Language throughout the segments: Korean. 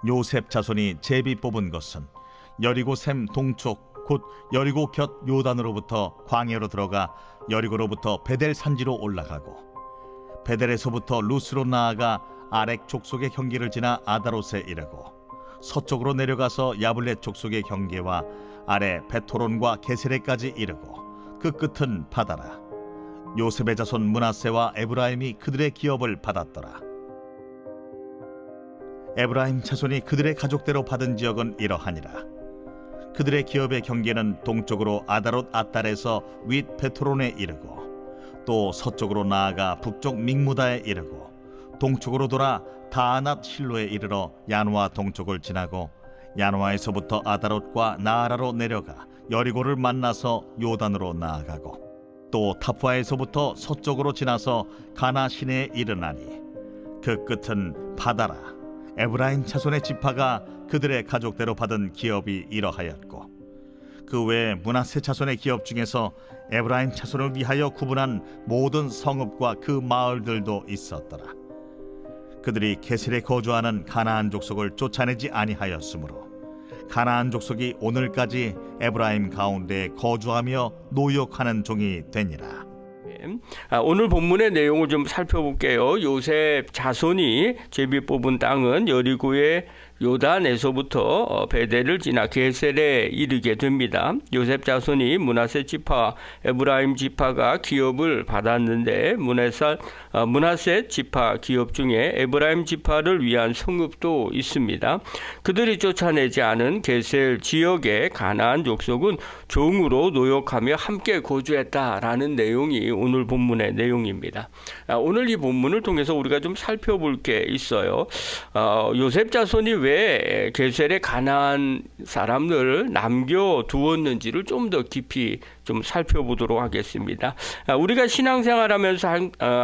요셉 자손이 제비 뽑은 것은 여리고 샘 동쪽 곧 여리고 곁 요단으로부터 광야로 들어가 여리고로부터 베델 산지로 올라가고 베델에서부터 루스로 나아가 아렉 족속의 경계를 지나 아다롯에 이르고 서쪽으로 내려가서 야블렛 족속의 경계와 아래 베토론과 게세레까지 이르고 그 끝은 바다라. 요셉의 자손 므낫세와 에브라임이 그들의 기업을 받았더라. 에브라임 자손이 그들의 가족대로 받은 지역은 이러하니라. 그들의 기업의 경계는 동쪽으로 아다롯 아달에서 윗 베토론에 이르고 또 서쪽으로 나아가 북쪽 믹무다에 이르고 동쪽으로 돌아 다아낫 실로에 이르러 야누아 동쪽을 지나고 야누아에서부터 아다롯과 나아라로 내려가 여리고를 만나서 요단으로 나아가고 또 타푸아에서부터 서쪽으로 지나서 가나 시내에 이르나니 그 끝은 바다라. 에브라임 자손의 지파가 그들의 가족대로 받은 기업이 이러하였고 그 외에 므낫세 자손의 기업 중에서 에브라임 자손을 위하여 구분한 모든 성읍과 그 마을들도 있었더라. 그들이 게셀에 거주하는 가나안 족속을 쫓아내지 아니하였으므로 가나안 족속이 오늘까지 에브라임 가운데 거주하며 노역하는 종이 되니라. 오늘 본문의 내용을 좀 살펴볼게요. 요셉 자손이 제비 뽑은 땅은 여리고의 요단에서부터 베델을 지나 게셀에 이르게 됩니다. 요셉 자손이 므낫세 지파, 에브라임 지파가 기업을 받았는데 므낫세 지파 기업 중에 에브라임 지파를 위한 성읍도 있습니다. 그들이 쫓아내지 않은 게셀 지역의 가나안 족속은 종으로 노역하며 함께 거주했다라는 내용이 오늘 본문의 내용입니다. 오늘 이 본문을 통해서 우리가 좀 살펴볼 게 있어요. 요셉 자손이 왜 게셀의 가나안 사람들을 남겨두었는지를 좀 더 깊이 좀 살펴보도록 하겠습니다. 우리가 신앙생활하면서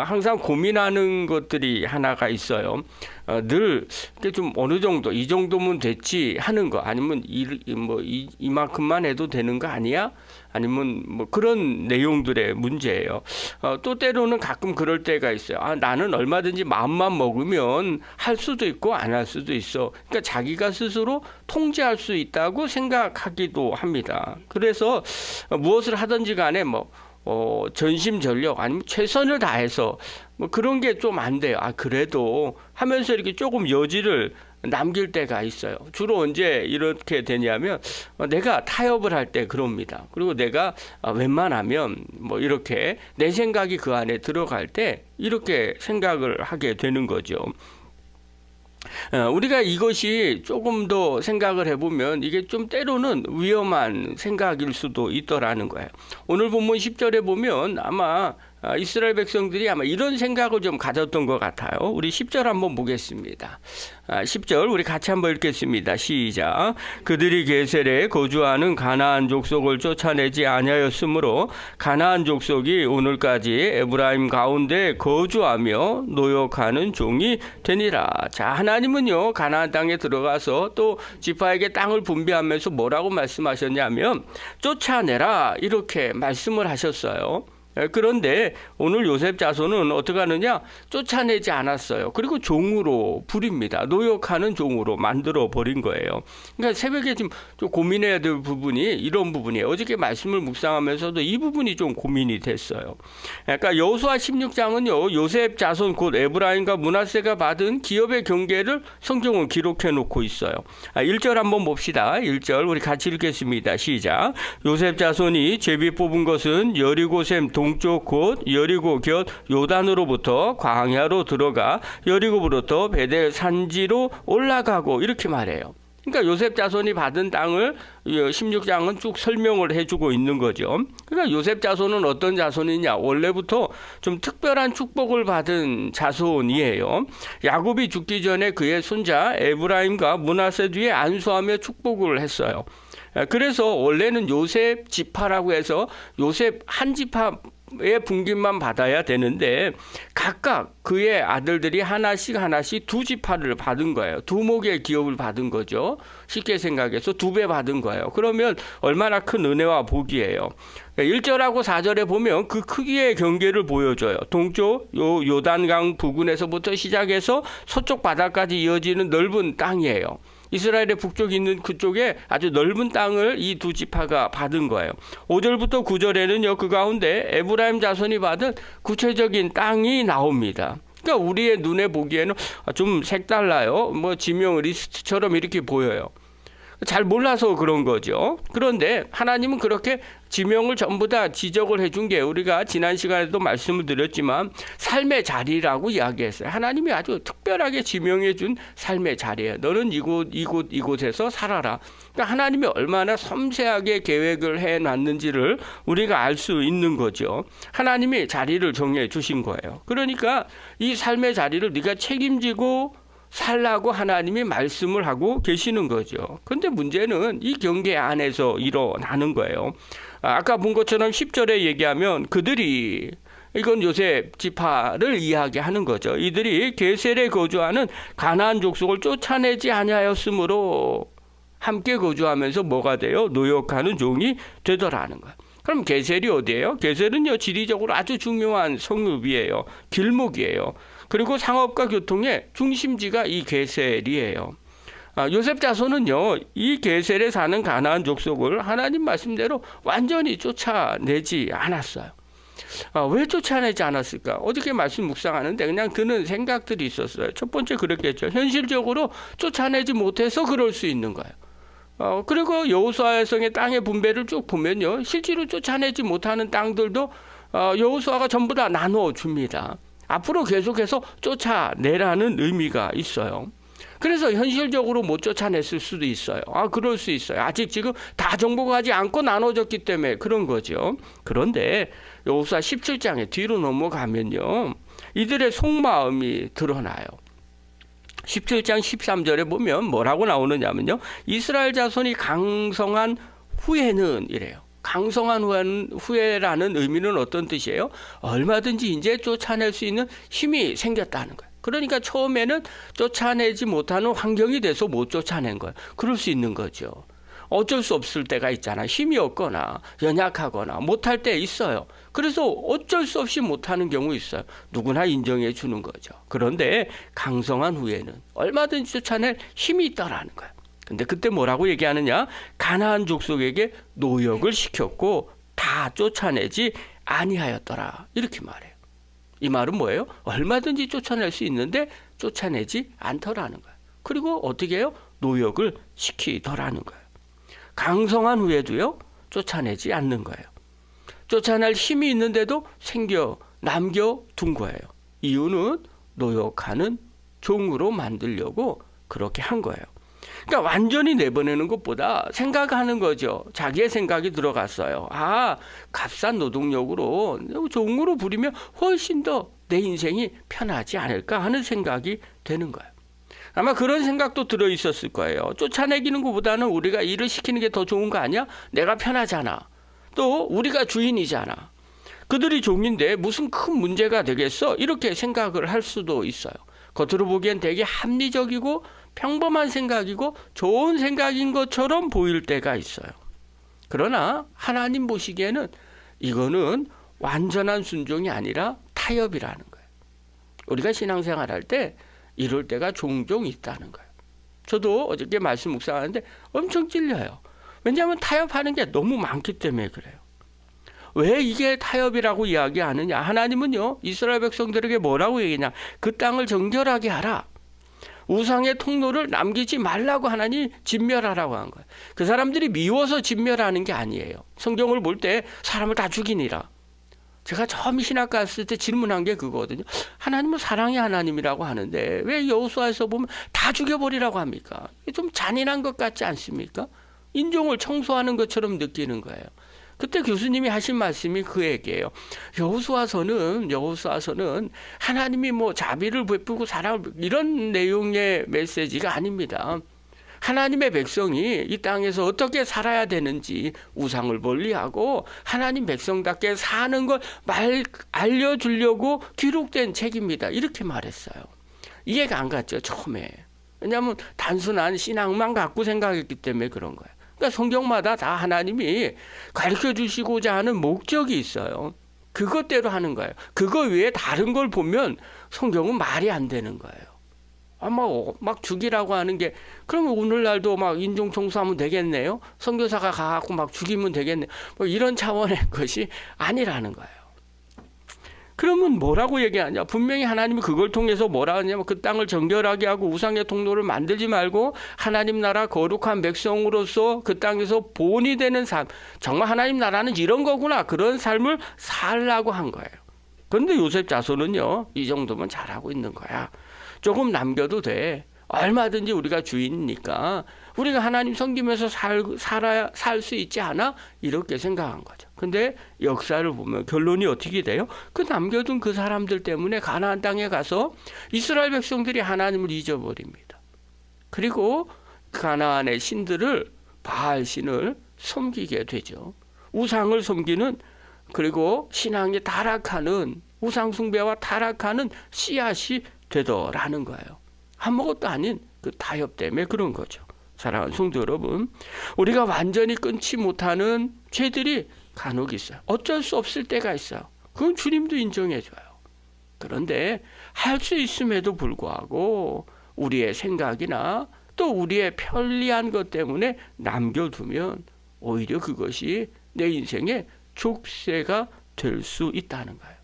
항상 고민하는 것들이 하나가 있어요. 늘 좀 어느 정도 이 정도면 됐지 하는 거, 아니면 이만큼만 해도 되는 거 아니야? 아니면 뭐 그런 내용들의 문제예요. 또 때로는 가끔 그럴 때가 있어요. 나는 얼마든지 마음만 먹으면 할 수도 있고 안 할 수도 있어. 그러니까 자기가 스스로 통제할 수 있다고 생각하기도 합니다. 그래서 무엇을 하든지 간에 전심전력 아니면 최선을 다해서 그런 게 좀 안 돼요. 그래도 하면서 이렇게 조금 여지를 남길 때가 있어요. 주로 언제 이렇게 되냐면 내가 타협을 할 때 그럽니다. 그리고 내가 웬만하면 이렇게 내 생각이 그 안에 들어갈 때 이렇게 생각을 하게 되는 거죠. 우리가 이것이 조금 더 생각을 해보면 이게 좀 때로는 위험한 생각일 수도 있더라는 거예요. 오늘 본문 10절에 보면 아마 이스라엘 백성들이 아마 이런 생각을 좀 가졌던 것 같아요. 우리 10절 한번 보겠습니다. 10절 우리 같이 한번 읽겠습니다. 시작. 그들이 게셀에 거주하는 가나안 족속을 쫓아내지 아니하였으므로 가나안 족속이 오늘까지 에브라임 가운데 거주하며 노역하는 종이 되니라. 자, 하나님은요 가나안 땅에 들어가서 또 지파에게 땅을 분배하면서 뭐라고 말씀하셨냐면 쫓아내라 이렇게 말씀을 하셨어요. 그런데 오늘 요셉 자손은 어떻게 하느냐? 쫓아내지 않았어요. 그리고 종으로 부립니다. 노역하는 종으로 만들어 버린 거예요. 그러니까 새벽에 좀 고민해야 될 부분이 이런 부분이에요. 어저께 말씀을 묵상하면서도 이 부분이 좀 고민이 됐어요. 그러니까 여호수아 16장은요 요셉 자손 곧 에브라임과 므낫세가 받은 기업의 경계를 성경은 기록해 놓고 있어요. 1절 한번 봅시다. 1절 우리 같이 읽겠습니다. 시작. 요셉 자손이 제비 뽑은 것은 여리고 샘 동쪽 곧 여리고 곁 요단으로부터 광야로 들어가 여리고부터 베델 산지로 올라가고 이렇게 말해요. 그러니까 요셉 자손이 받은 땅을 16장은 쭉 설명을 해주고 있는 거죠. 그러니까 요셉 자손은 어떤 자손이냐? 원래부터 좀 특별한 축복을 받은 자손이에요. 야곱이 죽기 전에 그의 손자 에브라임과 므낫세 뒤에 안수하며 축복을 했어요. 그래서 원래는 요셉 지파라고 해서 요셉 한 지파 분깃만 받아야 되는데 각각 그의 아들들이 하나씩 두 지파를 받은 거예요. 두목의 기업을 받은 거죠. 쉽게 생각해서 2배 받은 거예요. 그러면 얼마나 큰 은혜와 복이에요. 1절하고 4절에 보면 그 크기의 경계를 보여줘요. 동쪽 요단강 부근에서부터 시작해서 서쪽 바다까지 이어지는 넓은 땅이에요. 이스라엘의 북쪽에 있는 그쪽에 아주 넓은 땅을 이 2 지파가 받은 거예요. 5절부터 9절에는요, 그 가운데 에브라임 자손이 받은 구체적인 땅이 나옵니다. 그러니까 우리의 눈에 보기에는 좀 색달라요. 뭐 지명 리스트처럼 이렇게 보여요. 잘 몰라서 그런 거죠. 그런데 하나님은 그렇게 지명을 전부 다 지적을 해준 게 우리가 지난 시간에도 말씀을 드렸지만 삶의 자리라고 이야기했어요. 하나님이 아주 특별하게 지명해 준 삶의 자리예요. 너는 이곳에서 살아라. 그러니까 하나님이 얼마나 섬세하게 계획을 해놨는지를 우리가 알 수 있는 거죠. 하나님이 자리를 정해 주신 거예요. 그러니까 이 삶의 자리를 네가 책임지고 살라고 하나님이 말씀을 하고 계시는 거죠. 그런데 문제는 이 경계 안에서 일어나는 거예요. 아까 본 것처럼 10절에 얘기하면 그들이, 이건 요셉 지파를 이야기하는 거죠. 이들이 게셀에 거주하는 가나안 족속을 쫓아내지 아니하였으므로 함께 거주하면서 뭐가 돼요? 노역하는 종이 되더라는 거예요. 그럼 게셀이 어디예요? 게셀은요, 지리적으로 아주 중요한 성읍이에요. 길목이에요. 그리고 상업과 교통의 중심지가 이 게셀이에요. 요셉 자손은요, 이 게셀에 사는 가나안 족속을 하나님 말씀대로 완전히 쫓아내지 않았어요. 왜 쫓아내지 않았을까? 어저께 말씀 묵상하는데 그냥 드는 생각들이 있었어요. 첫 번째 그랬겠죠. 현실적으로 쫓아내지 못해서 그럴 수 있는 거예요. 그리고 여호수아성의 땅의 분배를 쭉 보면요, 실제로 쫓아내지 못하는 땅들도 여호수아가 전부 다 나눠 줍니다. 앞으로 계속해서 쫓아내라는 의미가 있어요. 그래서 현실적으로 못 쫓아냈을 수도 있어요. 그럴 수 있어요. 아직 지금 다 정복하지 않고 나눠졌기 때문에 그런 거죠. 그런데 여호수아 17장에 뒤로 넘어가면요, 이들의 속마음이 드러나요. 17장 13절에 보면 뭐라고 나오느냐면요, 이스라엘 자손이 강성한 후에는 이래요. 강성한 후에라는 의미는 어떤 뜻이에요? 얼마든지 이제 쫓아낼 수 있는 힘이 생겼다는 거예요. 그러니까 처음에는 쫓아내지 못하는 환경이 돼서 못 쫓아낸 거예요. 그럴 수 있는 거죠. 어쩔 수 없을 때가 있잖아. 힘이 없거나 연약하거나 못할 때 있어요. 그래서 어쩔 수 없이 못하는 경우 있어요. 누구나 인정해 주는 거죠. 그런데 강성한 후에는 얼마든지 쫓아낼 힘이 있다라는 거예요. 근데 그때 뭐라고 얘기하느냐? 가나안 족속에게 노역을 시켰고 다 쫓아내지 아니하였더라. 이렇게 말해요. 이 말은 뭐예요? 얼마든지 쫓아낼 수 있는데 쫓아내지 않더라는 거예요. 그리고 어떻게 해요? 노역을 시키더라는 거예요. 강성한 후에도요, 쫓아내지 않는 거예요. 쫓아낼 힘이 있는데도 남겨둔 거예요. 이유는 노역하는 종으로 만들려고 그렇게 한 거예요. 그러니까 완전히 내보내는 것보다 생각하는 거죠. 자기의 생각이 들어갔어요. 값싼 노동력으로 종으로 부리면 훨씬 더 내 인생이 편하지 않을까 하는 생각이 되는 거예요. 아마 그런 생각도 들어있었을 거예요. 쫓아내기는 것보다는 우리가 일을 시키는 게 더 좋은 거 아니야? 내가 편하잖아. 또 우리가 주인이잖아. 그들이 종인데 무슨 큰 문제가 되겠어? 이렇게 생각을 할 수도 있어요. 겉으로 보기엔 되게 합리적이고 평범한 생각이고 좋은 생각인 것처럼 보일 때가 있어요. 그러나 하나님 보시기에는 이거는 완전한 순종이 아니라 타협이라는 거예요. 우리가 신앙생활 할 때 이럴 때가 종종 있다는 거예요. 저도 어저께 말씀 묵상하는데 엄청 찔려요. 왜냐하면 타협하는 게 너무 많기 때문에 그래요. 왜 이게 타협이라고 이야기하느냐? 하나님은요, 이스라엘 백성들에게 뭐라고 얘기하냐? 그 땅을 정결하게 하라. 우상의 통로를 남기지 말라고 하나니 진멸하라고 한 거예요. 그 사람들이 미워서 진멸하는 게 아니에요. 성경을 볼 때 사람을 다 죽이니라. 제가 처음 신학 갔을 때 질문한 게 그거거든요. 하나님은 사랑의 하나님이라고 하는데 왜 여호수아에서 보면 다 죽여버리라고 합니까? 좀 잔인한 것 같지 않습니까? 인종을 청소하는 것처럼 느끼는 거예요. 그때 교수님이 하신 말씀이 그 얘기예요. 여호수아서는 하나님이 자비를 베풀고 사랑을 이런 내용의 메시지가 아닙니다. 하나님의 백성이 이 땅에서 어떻게 살아야 되는지 우상을 멀리하고 하나님 백성답게 사는 걸 알려주려고 기록된 책입니다. 이렇게 말했어요. 이해가 안 갔죠, 처음에. 왜냐하면 단순한 신앙만 갖고 생각했기 때문에 그런 거예요. 그러니까 성경마다 다 하나님이 가르쳐 주시고자 하는 목적이 있어요. 그것대로 하는 거예요. 그거 외에 다른 걸 보면 성경은 말이 안 되는 거예요. 막 죽이라고 하는 게, 그러면 오늘날도 막 인종청소하면 되겠네요? 선교사가 가갖고 막 죽이면 되겠네? 뭐 이런 차원의 것이 아니라는 거예요. 그러면 뭐라고 얘기하냐? 분명히 하나님이 그걸 통해서 뭐라 하냐면 그 땅을 정결하게 하고 우상의 통로를 만들지 말고 하나님 나라 거룩한 백성으로서 그 땅에서 본이 되는 삶. 정말 하나님 나라는 이런 거구나. 그런 삶을 살라고 한 거예요. 그런데 요셉 자손은요, 이 정도면 잘하고 있는 거야. 조금 남겨도 돼. 얼마든지 우리가 주인이니까 우리가 하나님 섬기면서 살 수 있지 않아? 이렇게 생각한 거죠. 근데 역사를 보면 결론이 어떻게 돼요? 그 남겨둔 그 사람들 때문에 가나안 땅에 가서 이스라엘 백성들이 하나님을 잊어버립니다. 그리고 가나안의 신들을, 바알 신을 섬기게 되죠. 우상을 섬기는, 그리고 신앙이 타락하는, 우상 숭배와 타락하는 씨앗이 되더라는 거예요. 아무것도 아닌 그 타협 때문에 그런 거죠. 사랑하는 성도 여러분, 우리가 완전히 끊지 못하는 죄들이 간혹 있어요. 어쩔 수 없을 때가 있어요. 그건 주님도 인정해줘요. 그런데 할 수 있음에도 불구하고 우리의 생각이나 또 우리의 편리한 것 때문에 남겨두면 오히려 그것이 내 인생의 족쇄가 될 수 있다는 거예요.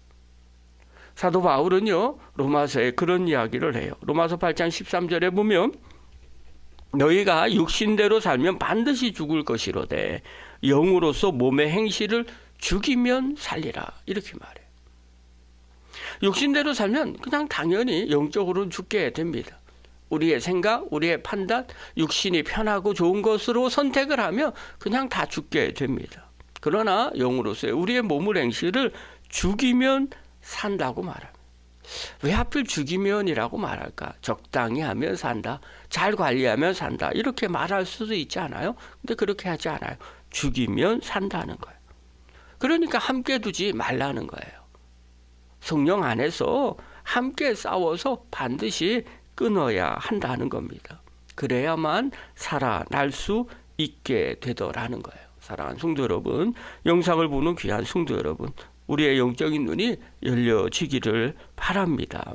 사도 바울은요, 로마서에 그런 이야기를 해요. 로마서 8장 13절에 보면 너희가 육신대로 살면 반드시 죽을 것이로되 영으로서 몸의 행실을 죽이면 살리라. 이렇게 말해요. 육신대로 살면 그냥 당연히 영적으로는 죽게 됩니다. 우리의 생각, 우리의 판단, 육신이 편하고 좋은 것으로 선택을 하면 그냥 다 죽게 됩니다. 그러나 영으로서의 우리의 몸의 행실을 죽이면 산다고 말합니다. 왜 하필 죽이면이라고 말할까? 적당히 하면 산다. 잘 관리하면 산다. 이렇게 말할 수도 있지 않아요? 근데 그렇게 하지 않아요. 죽이면 산다는 거예요. 그러니까 함께 두지 말라는 거예요. 성령 안에서 함께 싸워서 반드시 끊어야 한다는 겁니다. 그래야만 살아날 수 있게 되더라는 거예요. 사랑하는 성도 여러분, 영상을 보는 귀한 성도 여러분, 우리의 영적인 눈이 열려지기를 바랍니다.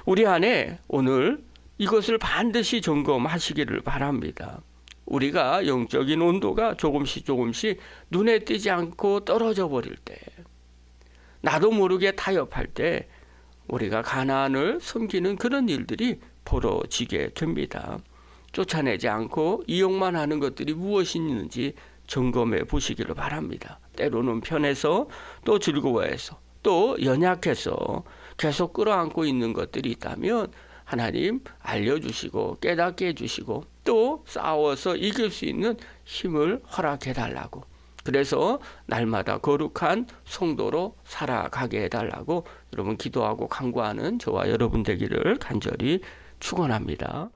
우리 안에 오늘 이것을 반드시 점검하시기를 바랍니다. 우리가 영적인 온도가 조금씩 눈에 띄지 않고 떨어져 버릴 때, 나도 모르게 타협할 때 우리가 가나안을 섬기는 그런 일들이 벌어지게 됩니다. 쫓아내지 않고 이용만 하는 것들이 무엇이 있는지 점검해 보시기를 바랍니다. 때로는 편해서, 또 즐거워해서, 또 연약해서 계속 끌어안고 있는 것들이 있다면 하나님 알려주시고 깨닫게 해주시고 또 싸워서 이길 수 있는 힘을 허락해 달라고, 그래서 날마다 거룩한 성도로 살아가게 해달라고 여러분 기도하고 간구하는 저와 여러분 되기를 간절히 축원합니다.